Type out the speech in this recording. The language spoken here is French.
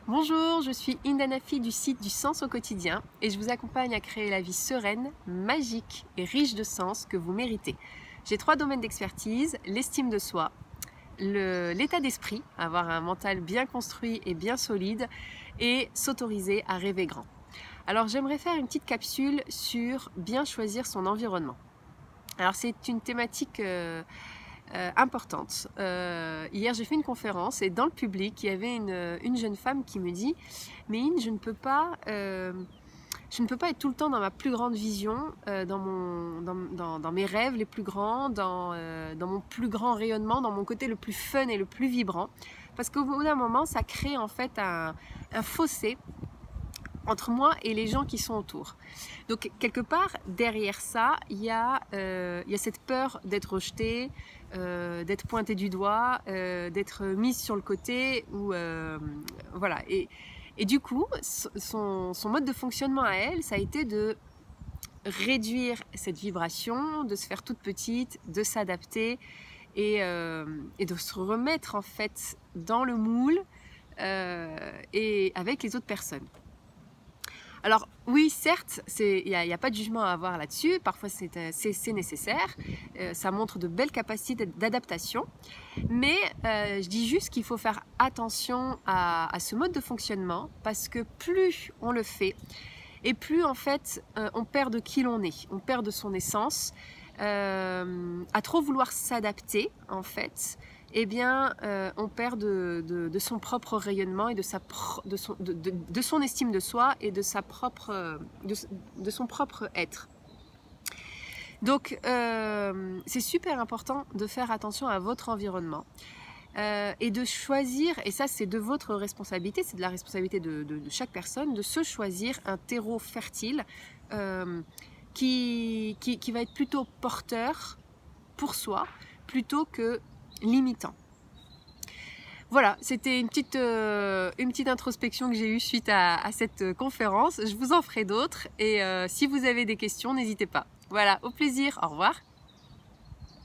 Bonjour, je suis Indanafi du site du Sens au quotidien et je vous accompagne à créer la vie sereine, magique et riche de sens que vous méritez. J'ai 3 domaines d'expertise, l'estime de soi, l'état d'esprit, avoir un mental bien construit et bien solide et s'autoriser à rêver grand. Alors j'aimerais faire une petite capsule sur bien choisir son environnement. Alors c'est une thématique importante. Hier j'ai fait une conférence et dans le public il y avait une jeune femme qui me dit mais Ine, je ne peux pas être tout le temps dans ma plus grande vision, dans mes rêves les plus grands, dans mon plus grand rayonnement, dans mon côté le plus fun et le plus vibrant, parce qu'au bout d'un moment ça crée en fait un fossé entre moi et les gens qui sont autour. Donc quelque part derrière ça, il y a cette peur d'être rejetée, d'être pointée du doigt, d'être mise sur le côté, ou voilà. Et du coup, son mode de fonctionnement à elle, ça a été de réduire cette vibration, de se faire toute petite, de s'adapter et de se remettre en fait dans le moule et avec les autres personnes. Alors oui, certes, il n'y a pas de jugement à avoir là-dessus, parfois c'est nécessaire, ça montre de belles capacités d'adaptation, mais je dis juste qu'il faut faire attention à ce mode de fonctionnement, parce que plus on le fait, et plus en fait on perd de qui l'on est, on perd de son essence, à trop vouloir s'adapter en fait, eh bien on perd de son propre rayonnement et de son estime de soi et de son propre être. Donc c'est super important de faire attention à votre environnement. Et de choisir, et ça c'est de votre responsabilité, c'est de la responsabilité de chaque personne, de se choisir un terreau fertile qui va être plutôt porteur pour soi, plutôt que limitant. Voilà, c'était une petite introspection que j'ai eue suite à cette conférence. Je vous en ferai d'autres, et si vous avez des questions, n'hésitez pas. Voilà, au plaisir, au revoir.